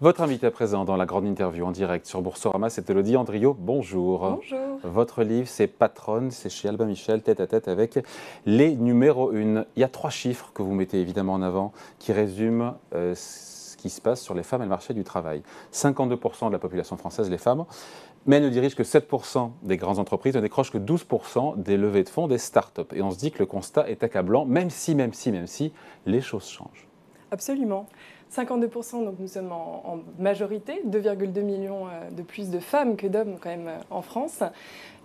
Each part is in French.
Votre invité à présent dans la grande interview en direct sur Boursorama, c'est Élodie Andriot. Bonjour. Bonjour. Votre livre, c'est Patronne, c'est chez Albin Michel, tête à tête avec les numéros 1. Il y a 3 chiffres que vous mettez évidemment en avant qui résument ce qui se passe sur les femmes et le marché du travail. 52% de la population française, les femmes, mais elles ne dirigent que 7% des grandes entreprises, ne décrochent que 12% des levées de fonds des startups. Et on se dit que le constat est accablant, même si les choses changent. Absolument. 52%, donc nous sommes en majorité, 2,2 millions de plus de femmes que d'hommes quand même en France.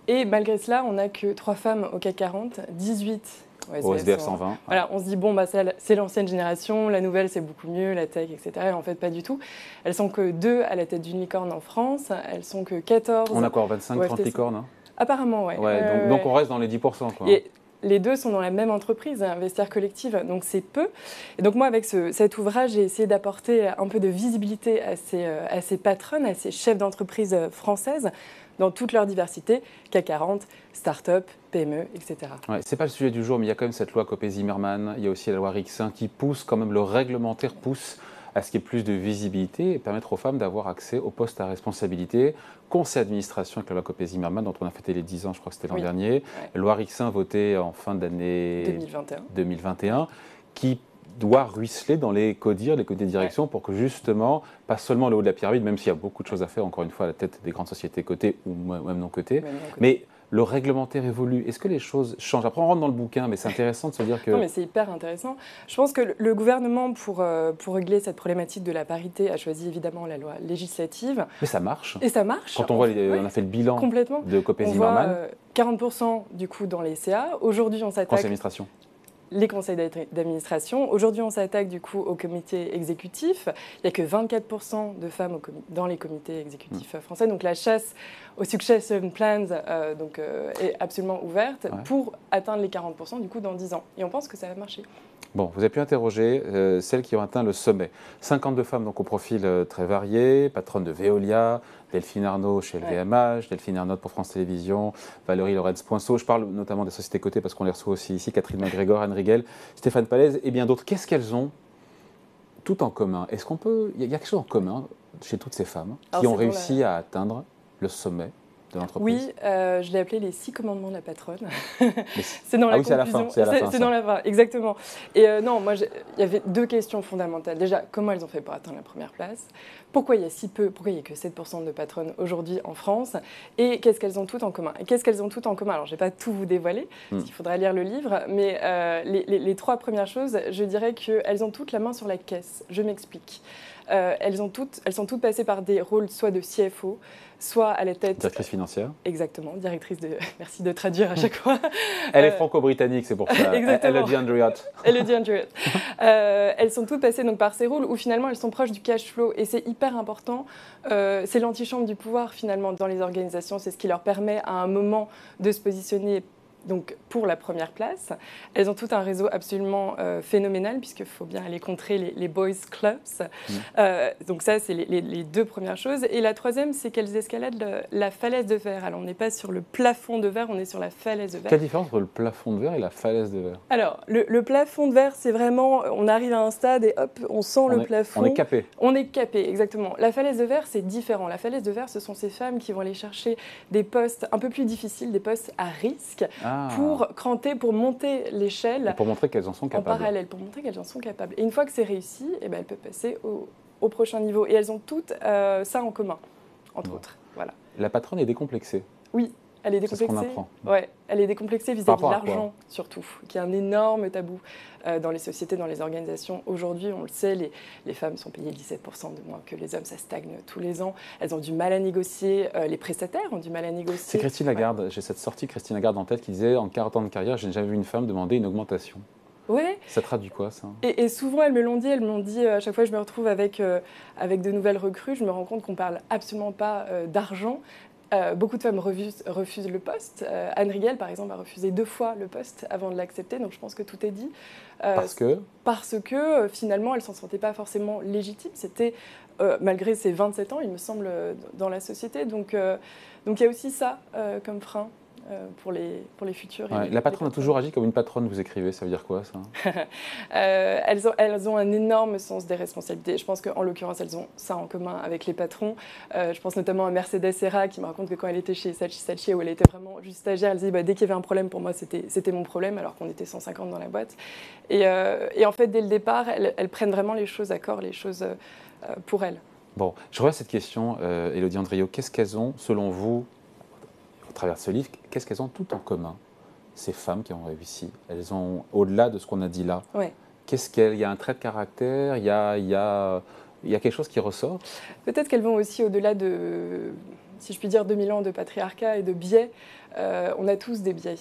Et malgré cela, on n'a que 3 femmes au CAC 40, 18 au SBF 120. Voilà, on se dit, bon, bah, c'est l'ancienne génération, la nouvelle c'est beaucoup mieux, la tech, etc. Et en fait, pas du tout. Elles sont que 2 à la tête d'une licorne en France, elles sont que 14. On a quoi, 25-30 licornes hein? Apparemment, oui. Donc on reste dans les 10%. Quoi. Et les 2 sont dans la même entreprise, Vestiaire Collective, donc c'est peu. Et donc moi, avec cet ouvrage, j'ai essayé d'apporter un peu de visibilité à ces patronnes, à ces chefs d'entreprise françaises, dans toute leur diversité, CAC 40, start-up, PME, etc. Ouais, ce n'est pas le sujet du jour, mais il y a quand même cette loi Copé-Zimmermann, il y a aussi la loi Rixin qui pousse, quand même le réglementaire pousse à ce qu'il y ait plus de visibilité et permettre aux femmes d'avoir accès aux postes à responsabilité. Conseil d'administration avec la loi Copé-Zimmermann, dont on a fêté les 10 ans, je crois que c'était l'an dernier. Ouais. Loi Rixin votée en fin d'année 2021, qui doit ruisseler dans les CODIR, les comités de direction, pour que justement, pas seulement le haut de la pyramide, même s'il y a beaucoup de choses à faire, encore une fois, à la tête des grandes sociétés cotées ou même non cotées, mais le réglementaire évolue. Est-ce que les choses changent? Après, on rentre dans le bouquin, mais c'est intéressant de se dire que... Non, mais c'est hyper intéressant. Je pense que le gouvernement, pour régler cette problématique de la parité, a choisi évidemment la loi législative. Mais ça marche. Et ça marche. Quand on voit, on a fait le bilan de Copé-Zimmermann. On voit 40% du coup dans les CA. Aujourd'hui, on s'attaque... Conseil d'administration. Les conseils d'administration. Aujourd'hui, on s'attaque du coup au comité exécutif. Il n'y a que 24% de femmes dans les comités exécutifs français. Donc la chasse aux succession plans est absolument ouverte pour atteindre les 40% du coup dans 10 ans. Et on pense que ça va marcher. Bon, vous avez pu interroger celles qui ont atteint le sommet. 52 femmes donc au profil très varié, patronne de Veolia, Delphine Arnaud chez LVMH, Delphine Arnaud pour France Télévisions, Valérie Lorenz-Poinceau. Je parle notamment des sociétés cotées parce qu'on les reçoit aussi ici, Catherine MacGregor, Anne Riegel, Stéphane Palaise et bien d'autres. Qu'est-ce qu'elles ont tout en commun? Est-ce qu'on peut... Il y a quelque chose en commun chez toutes ces femmes qui ont réussi à atteindre le sommet de l'entreprise? Oui, je l'ai appelé les 6 commandements de la patronne. C'est dans la conclusion. C'est dans la fin, exactement. Et non, moi, il y avait 2 questions fondamentales. Déjà, comment elles ont fait pour atteindre la première place? Pourquoi il y a si peu? Pourquoi il n'y a que 7% de patronnes aujourd'hui en France? Et qu'est-ce qu'elles ont toutes en commun? Et qu'est-ce qu'elles ont toutes en commun? Alors, je ne vais pas tout vous dévoiler, parce qu'il faudra lire le livre, mais les 3 premières choses, je dirais qu'elles ont toutes la main sur la caisse. Je m'explique. Elles sont toutes passées par des rôles soit de CFO, soit à la tête... Directrice financière. Exactement, directrice de... Merci de traduire à chaque fois. Elle est franco-britannique, c'est pour ça. Élodie Andriot. Élodie Andriot. Elles sont toutes passées donc, par ces rôles où finalement elles sont proches du cash flow et c'est hyper important. C'est l'antichambre du pouvoir finalement dans les organisations. C'est ce qui leur permet à un moment de se positionner donc, pour la première place. Elles ont tout un réseau absolument phénoménal, puisqu'il faut bien aller contrer les boys clubs. Donc ça, c'est les 2 premières choses. Et la troisième, c'est qu'elles escaladent la falaise de verre. Alors, on n'est pas sur le plafond de verre, on est sur la falaise de verre. Quelle différence entre le plafond de verre et la falaise de verre? Alors, le plafond de verre, c'est vraiment, on arrive à un stade et hop, on sent le plafond. On est capé. On est capé, exactement. La falaise de verre, c'est différent. La falaise de verre, ce sont ces femmes qui vont aller chercher des postes un peu plus difficiles, des postes à risque, pour cranter, pour monter l'échelle. Pour montrer qu'elles en sont capables. En parallèle, pour montrer qu'elles en sont capables. Et une fois que c'est réussi, elles peuvent passer au prochain niveau. Et elles ont toutes ça en commun, entre autres. Voilà. La patronne est décomplexée. Oui, elle est décomplexée. C'est ce qu'on apprend. Ouais, elle est décomplexée vis-à-vis de l'argent, surtout, qui est un énorme tabou dans les sociétés, dans les organisations. Aujourd'hui, on le sait, les femmes sont payées 17% de moins que les hommes. Ça stagne tous les ans. Elles ont du mal à négocier. Les prestataires ont du mal à négocier. C'est Christine Lagarde. J'ai cette sortie Christine Lagarde en tête qui disait « En 40 ans de carrière, je n'ai jamais vu une femme demander une augmentation ». Ouais. Ça traduit quoi, ça? Et souvent, elles me l'ont dit, à chaque fois que je me retrouve avec de nouvelles recrues, je me rends compte qu'on ne parle absolument pas d'argent. Beaucoup de femmes refusent le poste. Anne Riegel, par exemple, a refusé 2 fois le poste avant de l'accepter, donc je pense que tout est dit. Parce que finalement, elle ne s'en sentait pas forcément légitime. C'était, malgré ses 27 ans, il me semble, dans la société. Donc il y a aussi ça comme frein. pour les futurs. Ouais, la patronne a toujours agi comme une patronne, vous écrivez, ça veut dire quoi ça? Elles ont un énorme sens des responsabilités. Je pense qu'en l'occurrence, elles ont ça en commun avec les patrons. Je pense notamment à Mercedes Serra qui me raconte que quand elle était chez Saatchi, où elle était vraiment juste stagiaire, elle disait dès qu'il y avait un problème, pour moi, c'était mon problème, alors qu'on était 150 dans la boîte. Et en fait, dès le départ, elles prennent vraiment les choses à corps, les choses pour elles. Bon, je reviens à cette question, Élodie Andriot. Qu'est-ce qu'elles ont, selon vous, au travers de ce livre, qu'est-ce qu'elles ont tout en commun, ces femmes qui ont réussi? Elles ont, au-delà de ce qu'on a dit là, Ouais. il y a un trait de caractère, il y a quelque chose qui ressort? Peut-être qu'elles vont aussi au-delà de, si je puis dire, 2000 ans de patriarcat et de biais. On a tous des biais.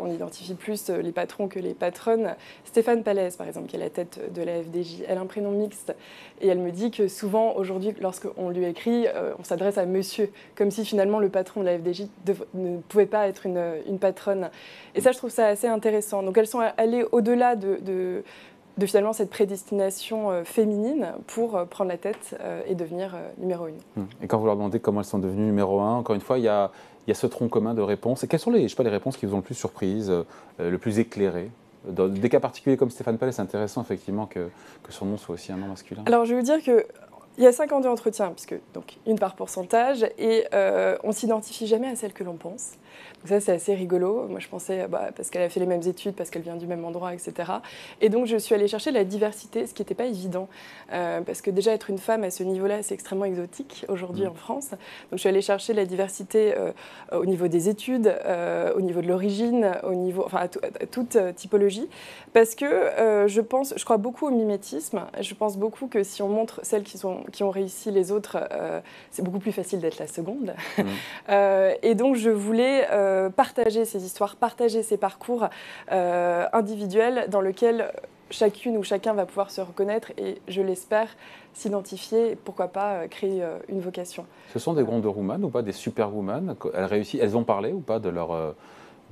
On identifie plus les patrons que les patronnes. Stéphane Pallès, par exemple, qui est la tête de la FDJ, elle a un prénom mixte. Et elle me dit que souvent, aujourd'hui, lorsqu'on lui écrit, on s'adresse à monsieur, comme si finalement le patron de la FDJ ne pouvait pas être une patronne. Et ça, je trouve ça assez intéressant. Donc elles sont allées au-delà de finalement cette prédestination féminine pour prendre la tête et devenir numéro 1. Et quand vous leur demandez comment elles sont devenues numéro 1, encore une fois, il y a ce tronc commun de réponses. Et quelles sont les réponses qui vous ont le plus surprise, le plus éclairé? Dans des cas particuliers comme Stéphane Palais, c'est intéressant effectivement que son nom soit aussi un nom masculin. Alors je vais vous dire que il y a 52 entretiens, puisque donc une par pourcentage, et on ne s'identifie jamais à celle que l'on pense. Donc ça, c'est assez rigolo. Moi, je pensais, parce qu'elle a fait les mêmes études, parce qu'elle vient du même endroit, etc. Et donc, je suis allée chercher la diversité, ce qui n'était pas évident. Parce que déjà, être une femme à ce niveau-là, c'est extrêmement exotique aujourd'hui en France. Donc, je suis allée chercher la diversité au niveau des études, au niveau de l'origine, à toute typologie. Parce que je crois beaucoup au mimétisme. Je pense beaucoup que si on montre celles qui ont réussi les autres, c'est beaucoup plus facile d'être la seconde. Et donc, je voulais partager ces histoires, partager ces parcours individuels dans lesquels chacune ou chacun va pouvoir se reconnaître et, je l'espère, s'identifier et pourquoi pas créer une vocation. Ce sont des Wonder Woman ou pas, des Superwoman? Elles ont parlé ou pas de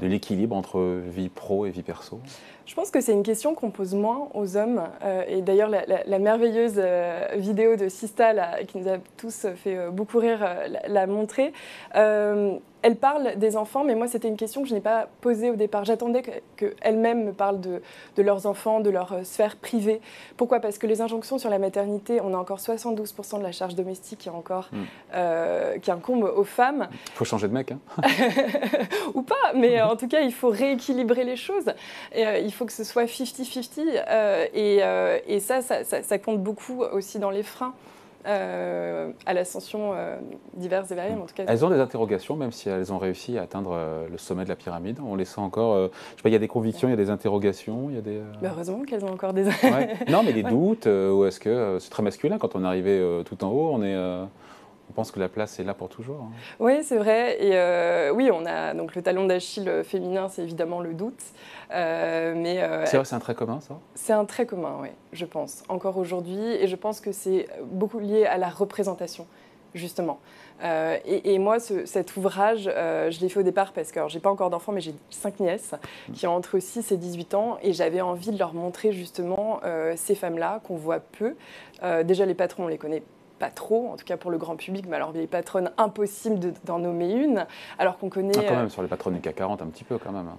l'équilibre entre vie pro et vie perso? Je pense que c'est une question qu'on pose moins aux hommes. Et d'ailleurs, la merveilleuse vidéo de Sista, qui nous a tous fait beaucoup rire, l'a montré. Elle parle des enfants, mais moi, c'était une question que je n'ai pas posée au départ. J'attendais qu'elles-mêmes me parlent de leurs enfants, de leur sphère privée. Pourquoi? Parce que les injonctions sur la maternité, on a encore 72% de la charge domestique qui incombe aux femmes. Il faut changer de mec, hein. Ou pas, mais en tout cas, il faut rééquilibrer les choses. Et, il faut que ce soit 50-50. Et ça compte beaucoup aussi dans les freins. À l'ascension diverses et variées, en tout cas. Elles ont des interrogations, même si elles ont réussi à atteindre le sommet de la pyramide. On les sent encore. Je sais pas, il y a des convictions, il y a des interrogations, il y a des. Heureusement qu'elles ont encore des. Ouais. Non, mais des doutes. Ou est-ce que c'est très masculin quand on est arrivé tout en haut, on pense que la place est là pour toujours, hein. Oui, c'est vrai. Et oui, on a donc le talon d'Achille féminin, c'est évidemment le doute. C'est vrai, c'est un trait commun, ça? C'est un trait commun, oui, je pense, encore aujourd'hui. Et je pense que c'est beaucoup lié à la représentation, justement. Et moi, cet ouvrage, je l'ai fait au départ parce que j'ai pas encore d'enfants, mais j'ai 5 nièces qui ont entre 6 et 18 ans. Et j'avais envie de leur montrer justement ces femmes-là qu'on voit peu. Déjà, les patrons, on les connaît pas trop, en tout cas pour le grand public, mais alors les patronnes, impossible d'en nommer une, alors qu'on connaît... quand même, sur les patronnes du CAC 40, un petit peu quand même.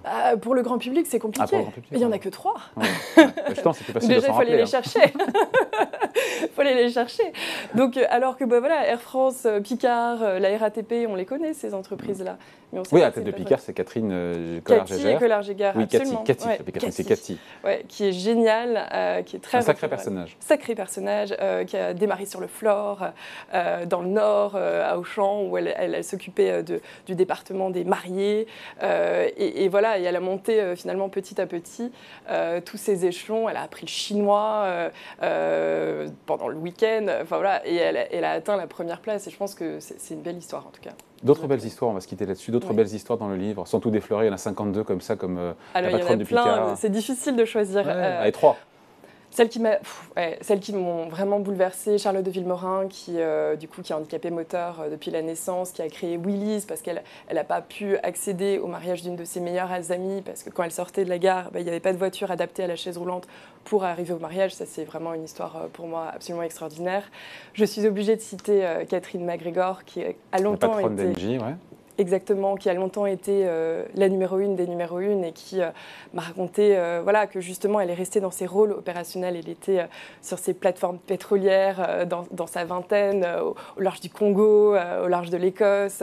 Pour le grand public, c'est compliqué. Pour le grand public, il n'y en a que 3. Ouais. Justement, c'est plus facile déjà, de s'en il fallait rappeler. Les chercher. Il fallait les chercher. Donc, alors que voilà, Air France, Picard, la RATP, on les connaît, ces entreprises-là. Oui, à la tête de Picard, c'est Catherine Collar-Gégard. Collar-Gégard, oui, absolument. Cathy, c'est Cathy. Ouais, qui est géniale, qui est très... Un sacré personnage. Sacré personnage, qui a démarré sur le Flore, dans le Nord, à Auchan, où elle s'occupait du département des mariés. Et voilà, et elle a monté finalement petit à petit tous ces échelons. Elle a appris le chinois pendant le week-end. Enfin voilà, et elle a atteint la première place. Et je pense que c'est une belle histoire en tout cas. D'autres belles histoires, on va se quitter là-dessus. D'autres belles histoires dans le livre, sans tout déflorer. Il y en a 52 comme ça, comme la patronne de Picard. C'est difficile de choisir. Allez, 3. Celles qui m'ont vraiment bouleversée, Charlotte de Vilmorin, qui est handicapée moteur depuis la naissance, qui a créé Willy's parce qu'elle n'a pas pu accéder au mariage d'une de ses meilleures amies, parce que quand elle sortait de la gare, il n'y avait pas de voiture adaptée à la chaise roulante pour arriver au mariage. Ça, c'est vraiment une histoire pour moi absolument extraordinaire. Je suis obligée de citer Catherine McGregor, qui a longtemps la patronne été... d'Engie, ouais. Exactement, qui a longtemps été la numéro 1 des numéros 1 et qui m'a raconté voilà, que justement elle est restée dans ses rôles opérationnels. Elle était sur ces plateformes pétrolières dans sa vingtaine, au large du Congo, au large de l'Écosse,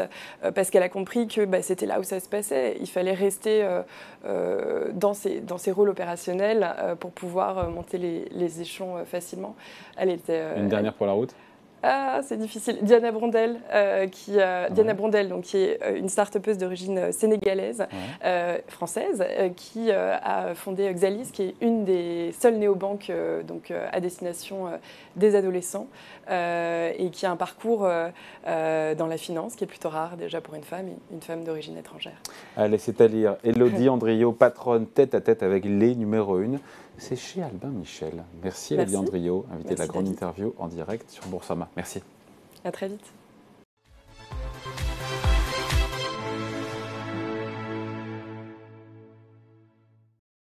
parce qu'elle a compris que c'était là où ça se passait. Il fallait rester dans ces rôles opérationnels pour pouvoir monter les échelons facilement. Une dernière pour la route? Ah, c'est difficile. Diana Brondel, Diana Brondel, donc, qui est une start-upeuse d'origine sénégalaise, française, qui a fondé Xalis, qui est une des seules néobanques à destination des adolescents, et qui a un parcours dans la finance qui est plutôt rare déjà pour une femme d'origine étrangère. Allez, c'est à lire. Élodie Andriot, patronne tête à tête avec les numéros 1. C'est chez Albin Michel. Merci Élodie Andriot, invitée de la grande interview en direct sur Boursorama. Merci. À très vite.